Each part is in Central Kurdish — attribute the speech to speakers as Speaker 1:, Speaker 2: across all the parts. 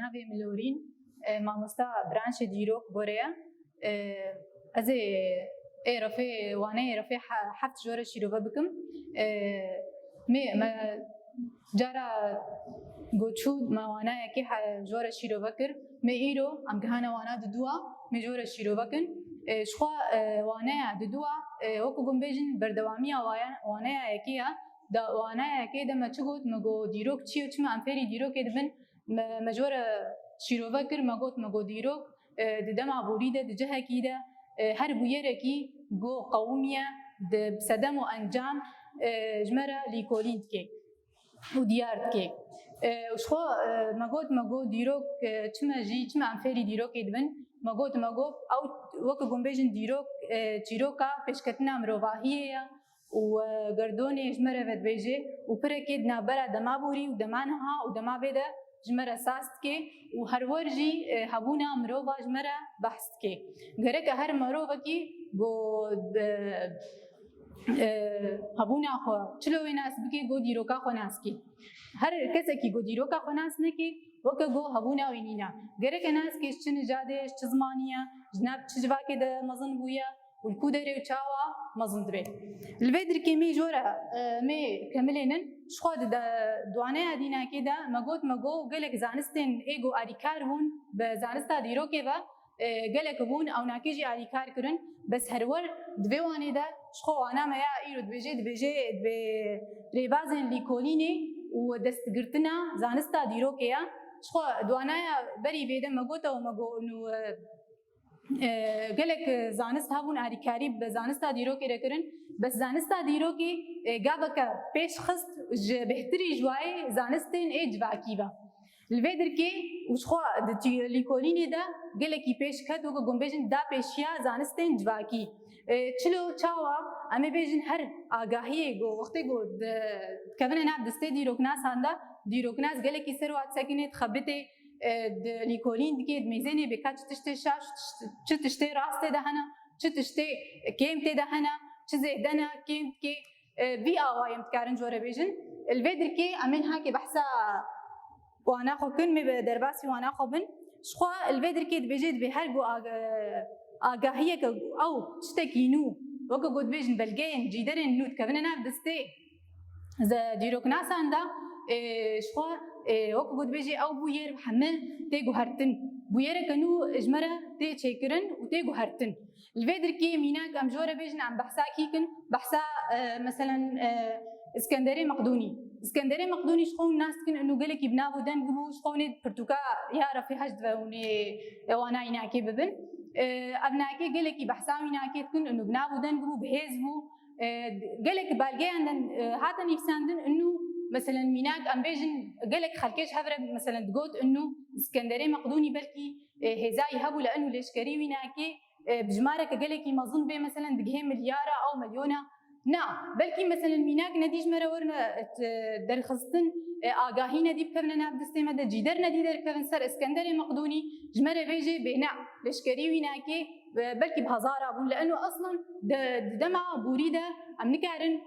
Speaker 1: ناوی ملورین مامۆستا برانشی دیرۆک گۆرەیە ez ê rafê waneyê rafê heft jora şîrove bikim me cara goçû me wanayekê jora şîrove kir me îro em gihane wana diduwa me jora şîrove kin ji xwe waneya diduwa wekû gom bêjin berdewamiya waneyekê ya da wanayekê de me çi got me got dîrok çi û çima em fêrî dîrokê dibin me jora şîrove kir me got dîrok di dema borî de di cihekî de her bûyerekî got qewmiye di sedem û encam ji me re lîkolîn dike û diyar dike ji xwe me got dîrok çima jî çima em fêrî dîrokê dibin me got ew wekî gom bêjin dîrok çîroka pêşketina mirovahiyê ye û gerdonê ji me re vedibêje û pirekê di navbera dema borî û dema niha û dema bê de ji me re saz dike û herwer jî hebûna mirova ji me re behs dike gerek her mirovekî got hebûna xwe çilowê nas bike got dîroka xwe nas kî her kesekî got dîroka xwe nas neke weke got hebûna wî nîne gerek nas kê ji çi nijadê ji çi zimanî ye ji nav çi civakê de mezin bûye û li ku derê û çawa mezin dibe li vê dirkê me jora me kemilênin ji xwe di dwaneya dînekê de me got gelek zanistên ê got alîkar bûn bi zanista dîrokê ve gelek bûn ewnakê jî alîkar kirin bes herwer di vê wanê de ji xwe wana me ya îro dibêje dibe rêbazên lîkolînê û destgirtina zanista dîrokê ya ji xwe dwaneya berî vê de me got gelek zanist hebûn alîkarî bi zanista dîrokê re kirin bes zanista dîrokê gaveke pêşxist ji bêhtirî ji wayê zanistên ê civakî ve li vê dirkê û ji xwe di lîkolînê de gelekî pêş ket wekî gom bêjin dapêşiya zanistên civakî çilo çawa em ê bêjin her agahiyê got wextê got dikevine nav distê dîroknasan de dîroknas gelekî ser wat sekinê dixebitê lîkolîn dike di mêzênê bêka çi tiştê şaş çi tiştê rastê de hene çi tiştê kêm tê de hene çi zêde ne kêm dike vî awayê em dikarin jore bêjin li vê dirkê em ên hakê behsa wana xwe kin me bi derbasî wana xwe bin ji xwe li vê dirkê dibêje dibe her got agahiyeke ew tiştekî nû wekî got dibêjin belgeyên cîderên nû dikevine nav distê dîroknasan de ji xwe wekî got dibêje ew bûyêr heme tê guhertin bûyêreke nû ji me re tê çêkirin û tê guhertin li vê dirkê mînak em jore bêjin em behsa kî kin behsa meselen İskenderê Meqdûnî İskenderê Meqdûnî ji xwe hûn nas dikin enû gelekî bi nav û deng bû ji xwe hûnê pirtûka ya refê hez dibe hûnê wana înakê bibin ev nakê gelekî behsa wî nakê dikin enû bi nav û deng bû bihêz bû gelekî belgeyan de hatin nîvîsandin enû mesela mînak em bêjin gelek xelkê ji hev re mesela digot enû İskenderê Meqdûnî belkî hêzayî hebû li enû leşkerî wî nakê bijmareke gelekî mezin bê mesela digihê milyara ew milyona na belkî mesela mînak nedî ji me re werine derxistin agahî nedî bikevine nav distê me de cîder nedî derkevin ser İskenderê Meqdûnî ji me re bêje bêne leşkerî wî nakê belkî bi hezara bûn li enû aslan di dema borî de em nikarin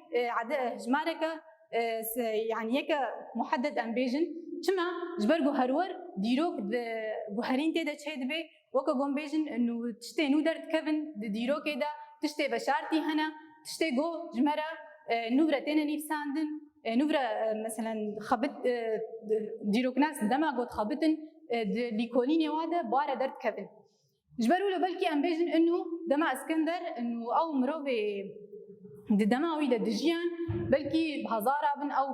Speaker 1: hejmareke yani yeke muhedded em bêjin çima ji ber got herwer dîrok guherîn tê de çê dibe wekî gom bêjin enû tiştê nû derdikevin di dîrokê de tiştê veşartî hene tiştê got ji me re nû re têne nîvîsandin nû re mesela xebit dîroknas dema got xebitin di lîkolînê wa de bare derdikevin ji ber wî belkî em bêjin enû dema İskender enû ew mirovê di dema wî de dijiyan belkî bi hezara bin ew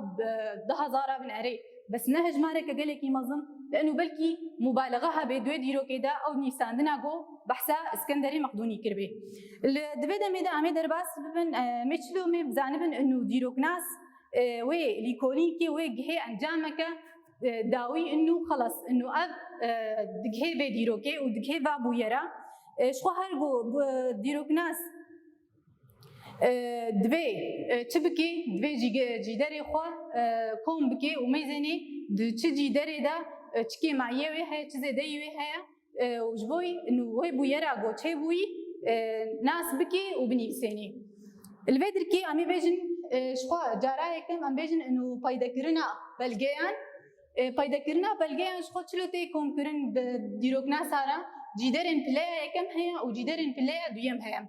Speaker 1: di hezara bin erê bes ne hejmareke gelekî mezin li enû belkî mubalexa hebe duê dîrokê de ew nîvîsandina got behsa İskenderê Meqdûnî kiribê li divê demê de em ê derbas bibin me çilo me bizanibin enû dîroknas wê lîkolînkê wê gihê encameke dawî enû xelas enû ev digihê vê dîrokê û digihê va bûyera ji xwe her got dîroknas divê çi bike divê cîderê xwe kom bike û mêzênê di çi cîderê de çi kêmayiyê wê heye çi zêdeyî wê heye û ji bo wê bûyera got çêbûyî nas bike û binîvisênê li vê dirkê em ê bêjin ji xwe carayekim em bêjin enû peydekirina belgeyan پیدا کرنا بلگه اش خود چلو تی کم کرن دیروکنا سارا جیدرن پلیا یکم هیا و جیدرن پلیا دویم هیا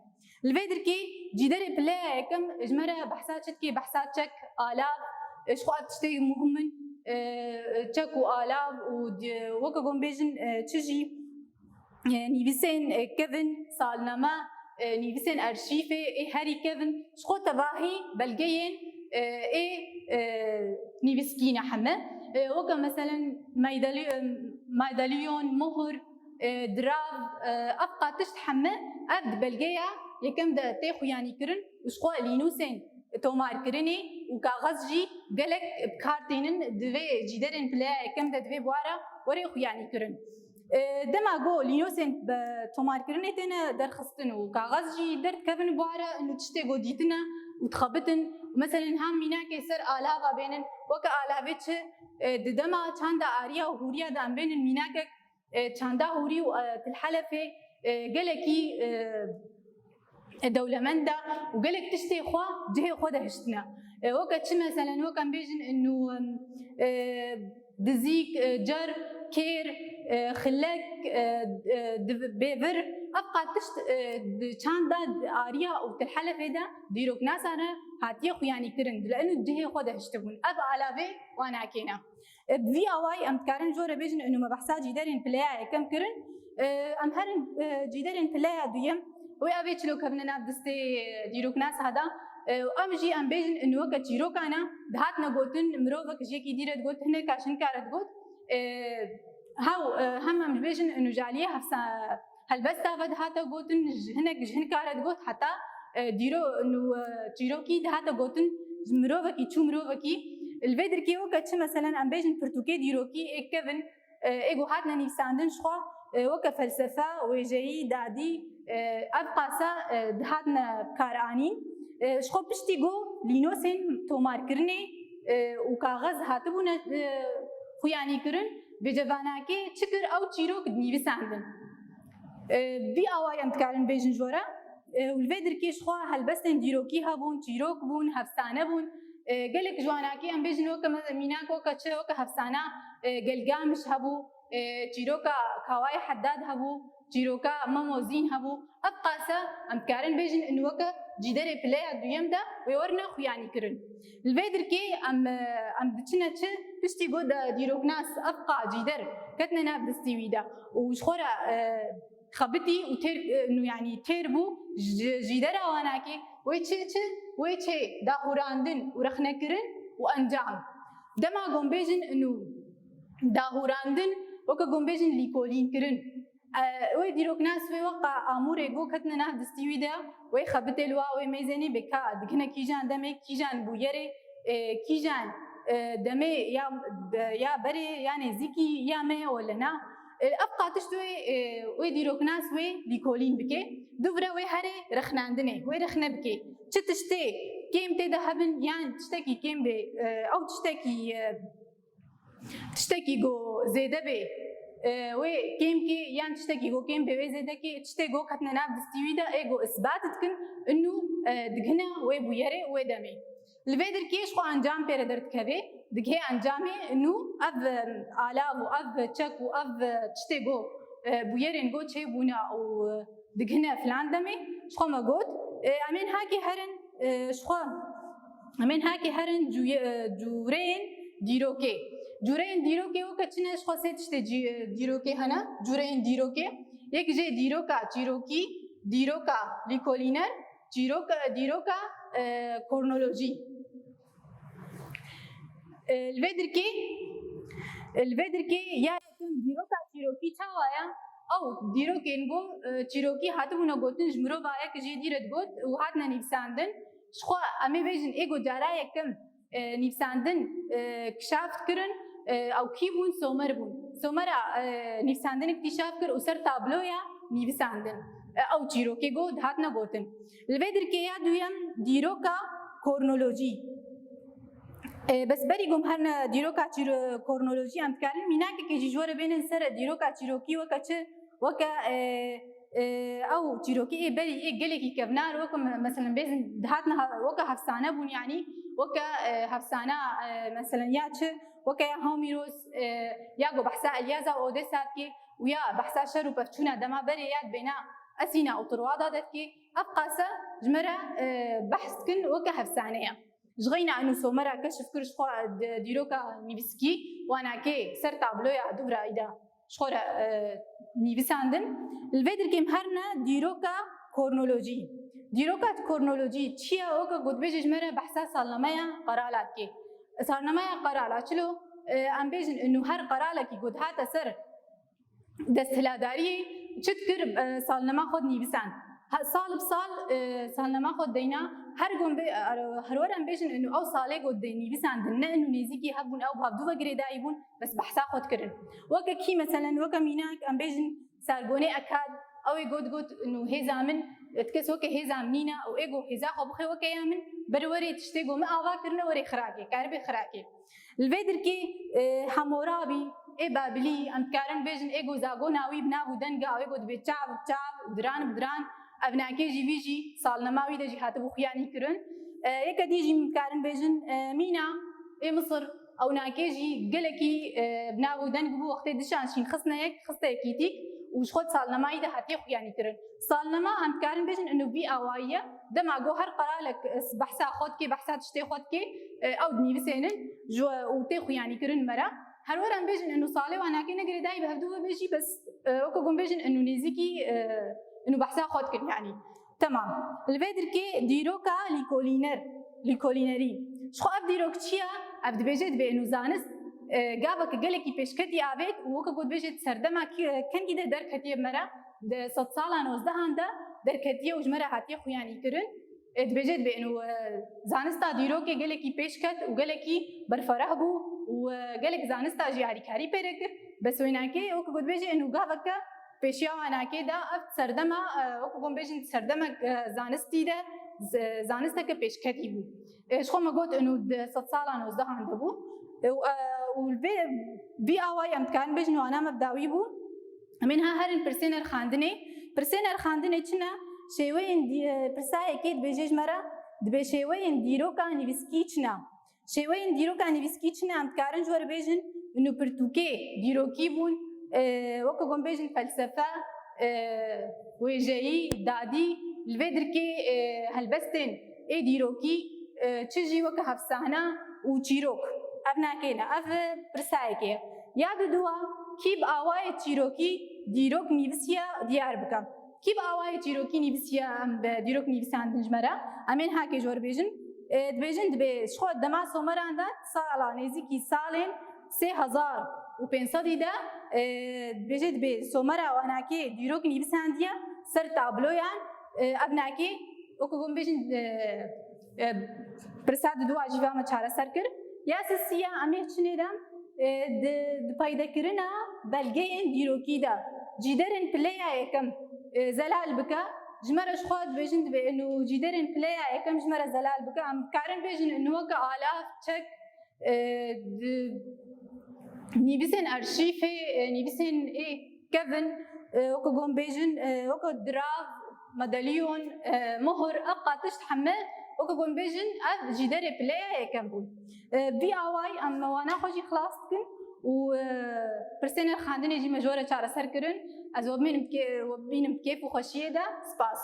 Speaker 1: الفيدر كي جدار بلا كم جمرة بحثات كي بحثات شك آلاف شقات تشتي مهم شك وآلاف وكقوم بيجن تجي نيفسين كيفن سالنما نيفسين أرشيفة هاري كيفن شقات تباهي بلجين نيفسكينا حمى وكا مثلا ميداليون مهر دراف أبقى تشتحمى أبد بلجيا يكم دا تاخو يعني كرن وشقوا لينوسين تومار كرني وكاغاز جي قالك بكارتينن دوي جيدرن بلا يكم دا دوي بوارا وريخو يعني كرن دما جو لينوسين تومار كرني تنا درخصتن وكاغاز جي درت كفن بوارا انو تشتي جو ديتنا وتخبطن ومثلا هم ميناك يسر آلافا بينن وكا آلافيتش دما چاندا آريا وهوريا دا بينن ميناكك چاندا هوري وتلحلفه قالكي دولمندا وقالك تشتي خوا جهه خو دهشتنا وقت مثلا وكان بيجن انه دزيك جر كير خلاك بيفر ابقى تشت چاندا اريا وتلحلف هذا ديروك ناس انا هاتيه خو يعني كرن لانه جهه خو دهشتون اب على وانا كينا بفي اواي ام كارن جوره بيجن انه ما بحساج يدرين بلاي كم كرن ام هرن جيدرين بلاي دويم وأبي تلو كبنا نبدستي ديروك ناس هذا وأمجي أم بيجن إنه وقت جيروك أنا دهاتنا قوتن مروفك جيكي ديرت قوت هنا كاشن كارت قوت هاو هم أم بيجن إنه جاليه هفسا هالبس تافد هاتا قوتن هنا جهن كارت قوت حتى ديرو إنه جيروكي دهاتا قوتن مروفكي شو مروفكي الفيدر كي وقت مثلا أم بيجن برتوكي ديروكي كيفن إيجو هاتنا نيفساندن شخوا وك فلسفة وجاي دادي أبقاسا دهاتنا بكارانين شخو بشتيجو لينوسين تومار كرني وكاغز هاتبونا خو يعني كرن بجواناكي تشكر أو تشيروك نيفساندن بي أواي أمتكارن بيجن جورا والفيدر كي شخو هالبستن ديروكي هابون تشيروك بون هفسانة بون قالك جواناكي أم بيجن وكا ميناك وكا تشي وكا هفسانة قلقامش هبو جيروكا كواي حداد هبو جيروكا ماموزين هبو أبقاسا أم كارن بيجن إنه وكا جدار بلاي دويم دا ويورنا خو يعني كرن الفيدر كي أم بتشنا تش بشتي جودا ديروك ناس أبقى جدار كتنا ناب دستيوي دا وشخورا خبتي وتر إنه يعني تربو جدار واناكي ويتشي دا هوراندن ورخنا كرن وأنجام دما قوم بيجن إنه دا هوراندن وكا قوم بيجن ليكولين كرن وي ديروك ناس في وقع امور جو كتنا نهد استوي دا وي خبت الوا وي ميزاني بكا دكنا كيجان دمي كيجان بويري كيجان دمي يا بري يعني زيكي يا مي ولا نا ابقى تشتوي وي ديروك ناس وي ليكولين بكي دبره وي هري رخناندني وي رخنا بكي تشتي كيم تدهبن يعني تشتكي كيم بي او تشتكي جو زيده بي وي كيم كي يعني تشتكي جو كيم بي زيده كي تشتكي جو كتنا ناب دستيويدا ايجو اثباتتكن انه دغنا وي بويري وي دمي الفيدر كيش خو انجام بيردرت كبي دغه انجامي انه اب الاف واب تشك واب تشتكي جو بويرين جو تشي بونا او دغنا فلان دمي شخو ما قلت امين هاكي هرن شخو امين هاكي هرن جورين ديروكي جورين ديروكي وكتشنا شخو سيتشتي ديروكي هنا جورين ديروكي يك جي ديروكا تشيروكي ديروكا ليكولينر ديروكا كورنولوجي الفيدر كي يا ديروكا تشيروكي تاوايا او ديروكي نغو تشيروكي هاتبونا غوتن جمرو بايا كجي ديرت غوت وهاتنا نيفساندن شخو امي بيجن ايغو جارايا كم نيفساندن كشافت كرن او كيبون سومرا نيفساندن اكتشاف كر وسر تابلويا نيفساندن او تشيروكي غو دهاتنا غوتن الفيدر كي يا دويم ديروكا كورنولوجي بس بري قوم هرنا ديروكا كورنولوجي ام تكلم ميناك كي جوره بين سر ديروكا تشيروكي وكا او تشيروكي بري قالك كبنار وكم مثلا بيزن دهاتنا وكا هفسانه بون يعني وكا هفسانه مثلا ياتش وكيا هوميروس ياغو بحثا اليازا اوديسات كي ويا بحثا شرو بفتشونا دما بريات بينا اسينا او طروادات كي ابقاسا جمرا بحث كن وكهف ثانيه جغينا انه سومرا كشف كرش ديروكا نيفسكي وانا كي سر تابلويا دبرا ايدا شخورا نيفساندن الفيدر كيم هرنا ديروكا كورنولوجي ديروكا كورنولوجي تشيا اوكا قد بيجي جمرا بحثا سالنمايا قرالات كي سالنمايا قرالات شلو ام بيجن انه هر قرالة كي قد هاتا سر دستهلاداري تشتكر سالنما خود نيفسان سال بسال سالنما خود دينا هرگون هرورم بيجن انه او ساله قد ديني بسان دنا انه نزيكي هبون او بهبدو وغير دايبون بس بحثا خود كرن وكا كي مثلا وكا ميناك ام بيجن سارغوني اكاد او يقول انه هيزا من تكس وكا هيزا منينا او ايغو هيزا خو بخي وكا يامن بروري تشتيغو ما اوا كرنا وري خراكي كاربي خراكي الفيدر كي حمورابي اي بابلي ام كارن بيجن ايغو زاغوناوي بنابو دنگا او ايغو دبي تشاب دران بدران ابناكي جي فيجي سالنماوي دجي هاتبو خياني كرن يكا ديجي مكارن بيجن مينا اي مصر او ناكيجي قلكي بنابو دنگبو وقت دشانشين خصنا يك خصتا يكيتيك وش خد سالنماوي ده هاتي خياني كرن سالنما ام كارن بيجن انه بي اوايه دما جو هر قرالك بحثا خود كي بحثا تشتي خود كي او دني بسينن جو وتي خياني كرن مرا هر ورم بيجن انه صالي وانا كي نقري داي بهدو بيجي بس اوكو قوم بيجن انه نيزيكي انه بحثا خود كن يعني تمام الفيدر كي ديروكا ليكولينري شخو اب ديروك تشيا اب بيجت بانه زانس جابك قالكي بيشكتي ابيت وكا قد بيجت سردما كان كده دركتي مرا د 6 سالان وزدهاندا دركتي وجمرا هاتي خو يعني كرن بيجت بانه زانستا ديروكي قالكي بيشكت وقالكي برفرهبو وقالك زانستا جياري كاري بيركر بس ويناكي وكا قد بيجي انه جابك پیشیا وانا که دا افت سردما وکم بیشن سردما زانستی ده زانسته که پیشکتی بود. شخو ما قلت إنه 6 سالان وزده عنده بو والبي آواي أمكان بیشن وانا مبداوی بو منها هرن برسينر خاندنه چنا شوين برسای کید بیجش مرا دبی شوين دیروکا نیویسکی چنا شوين دیروکا نیویسکی چنا أمكارن جوار بیشن إنه برتوكي دیروکی بون وكو قوم بيجن فلسفة وجاي دادي الفيدر كي هالبستن اي ديروكي تشجي وكو هفسانا وتشيروك ابنا كينا اف برسايكي ياد دوا كيب اواي تشيروكي ديروك نيبسيا ديار بكا كيب اواي تشيروكي نيبسيا ام ديروك نيبسيا عند نجمرا امين هاكي جور بيجن دبي شخو دما سومران دا سالا نزيكي سالين 3000 وبنصدي ده بجد بسومرا وهناكي ديروك نيبسانديا سر تابلويان ابناكي وكوم بيجن برساد دو اجيبا ما چارا سركر يا سسيا امي چنيدم د پايدا كرنا بلگين ديروكي ده جيدرن بلايا يكم زلال بكا جمرش خود بيجن بانه جيدرن بلايا يكم جمرا زلال بكا ام كارن بيجن انه وكا الاف تشك نيبسن أرشيفي نيبسن كيفن وكو قوم بيجن وكو دراف مداليون مهر أبقى تشتحمل وكو قوم بيجن جدار بلاي كمبول بي آواي أما وانا خوشي خلاص كن و برسنة خاندني جي مجورة شارة سركرن أزوب مين بكيف وخشية ده سباس